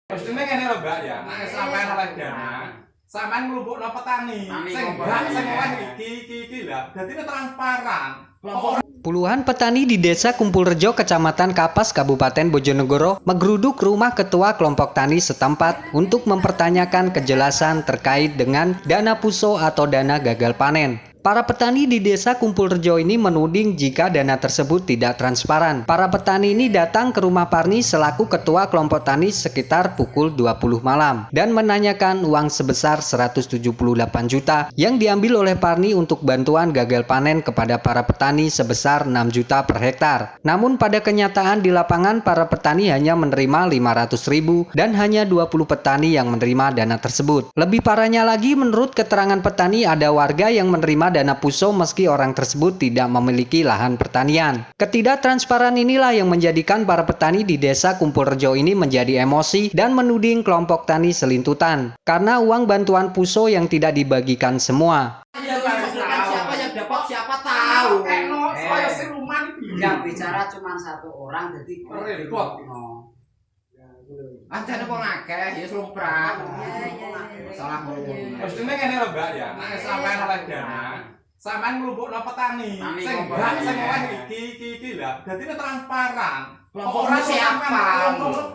Mestine ngene lho, Mbak ya. Nek sampean oleh dana, sampean nglumpukno petani. Sing gak sing oleh iki lah. Dadi transparan. Puluhan petani di Desa Kumpulrejo, Kecamatan Kapas, Kabupaten Bojonegoro menggeruduk rumah ketua kelompok tani setempat untuk mempertanyakan kejelasan terkait dengan dana puso atau dana gagal panen. Para petani di Desa Kumpulrejo ini menuding jika dana tersebut tidak transparan. Para petani ini datang ke rumah Parni selaku ketua kelompok tani sekitar pukul 20 malam dan menanyakan uang sebesar 178 juta yang diambil oleh Parni untuk bantuan gagal panen kepada para petani sebesar 6 juta per hektar. Namun pada kenyataan di lapangan para petani hanya menerima 500.000 dan hanya 20 petani yang menerima dana tersebut. Lebih parahnya lagi, menurut keterangan petani, ada warga yang menerima dana puso meski orang tersebut tidak memiliki lahan pertanian. Ketidaktransparan inilah yang menjadikan para petani di Desa Kumpulrejo ini menjadi emosi dan menuding kelompok tani selintutan karena uang bantuan puso yang tidak dibagikan semua. Siapa yang dapat siapa tahu. Saya siluman Yang bicara cuma satu orang, jadi repot. Ancane kok akeh ya lumrah. Salah ngomong. Mestine ngene lho, Mbak ya. Nek sampean oleh dana, sampean nglumpukno petani. Sing gak sing oleh iki lah. Dadi transparan. Kelompoknya siapa?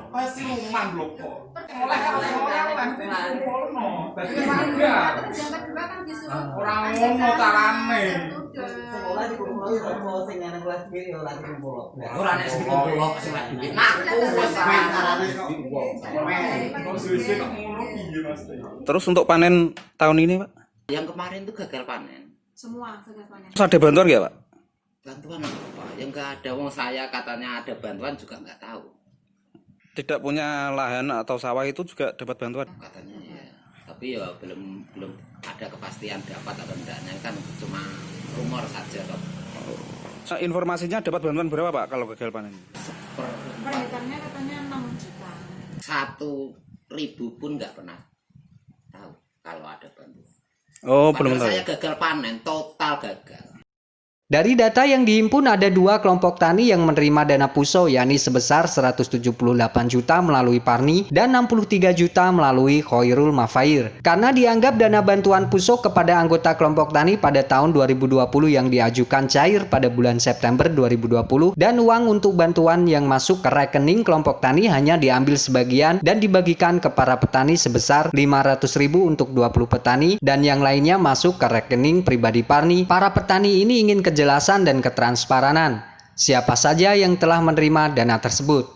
Kaya siluman lho kok. Oleh kumpulno. Dadi sadar. Ora ngono carane. Sekolah dikumpul sing ana kelas B ya ora dikumpul. Ora nek dikumpul sing lek duit. Aku wis carane kok. Terus untuk panen tahun ini, Pak? Yang kemarin tuh gagal panen. Semua gagal panen. Terus ada bantuan nggak, Pak? Bantuan apa? Yang nggak ada, wong saya katanya ada bantuan juga nggak tahu. Tidak punya lahan atau sawah itu juga dapat bantuan? Katanya ya. Tapi ya belum ada kepastian dapat atau enggaknya, kan cuma rumor saja toh. Informasinya dapat bantuan berapa, Pak, kalau gagal panen? Per hektarnya katanya 6 juta. 1.000 pun nggak pernah tahu kalau ada bantuan. Oh, belum tahu. Saya gagal panen, total gagal. Dari data yang dihimpun, ada dua kelompok tani yang menerima dana puso, yakni sebesar 178 juta melalui Parni dan 63 juta melalui Khairul Mafair. Karena dianggap dana bantuan puso kepada anggota kelompok tani pada tahun 2020 yang diajukan cair pada bulan September 2020 dan uang untuk bantuan yang masuk ke rekening kelompok tani hanya diambil sebagian dan dibagikan ke para petani sebesar 500.000 untuk 20 petani dan yang lainnya masuk ke rekening pribadi Parni. Para petani ini ingin kejelasan dan ketransparanan siapa saja yang telah menerima dana tersebut.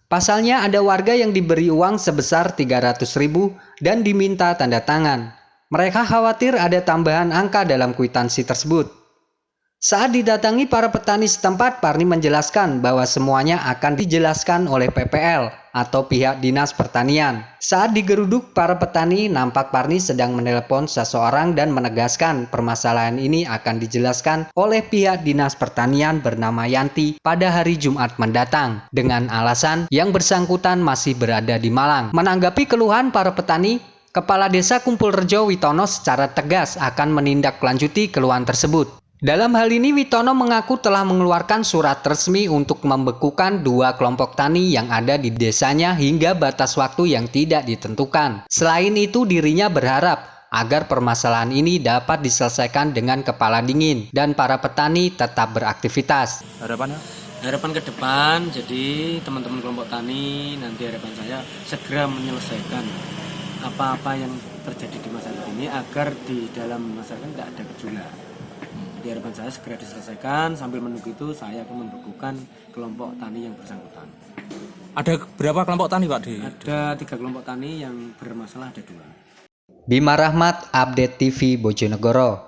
Pasalnya ada warga yang diberi uang sebesar 300.000 dan diminta tanda tangan. Mereka khawatir ada tambahan angka dalam kwitansi tersebut. Saat didatangi para petani setempat, Parni menjelaskan bahwa semuanya akan dijelaskan oleh PPL atau pihak Dinas Pertanian. Saat digeruduk para petani, nampak Parni sedang menelepon seseorang dan menegaskan permasalahan ini akan dijelaskan oleh pihak Dinas Pertanian bernama Yanti pada hari Jumat mendatang dengan alasan yang bersangkutan masih berada di Malang. Menanggapi keluhan para petani, Kepala Desa Kumpulrejo Witono secara tegas akan menindaklanjuti keluhan tersebut. Dalam hal ini, Witono mengaku telah mengeluarkan surat resmi untuk membekukan dua kelompok tani yang ada di desanya hingga batas waktu yang tidak ditentukan. Selain itu, dirinya berharap agar permasalahan ini dapat diselesaikan dengan kepala dingin dan para petani tetap beraktivitas. Harapannya? Harapan ke depan, jadi teman-teman kelompok tani nanti harapan saya segera menyelesaikan apa-apa yang terjadi di masyarakat ini agar di dalam masyarakat tidak ada gejolak. Jadi harapan saya segera diselesaikan, sambil menunggu itu saya akan membekukan kelompok tani yang bersangkutan. Ada berapa kelompok tani, Pak? Ada 3 kelompok tani yang bermasalah, ada 2. Bima Rahmat, Update TV Bojonegoro.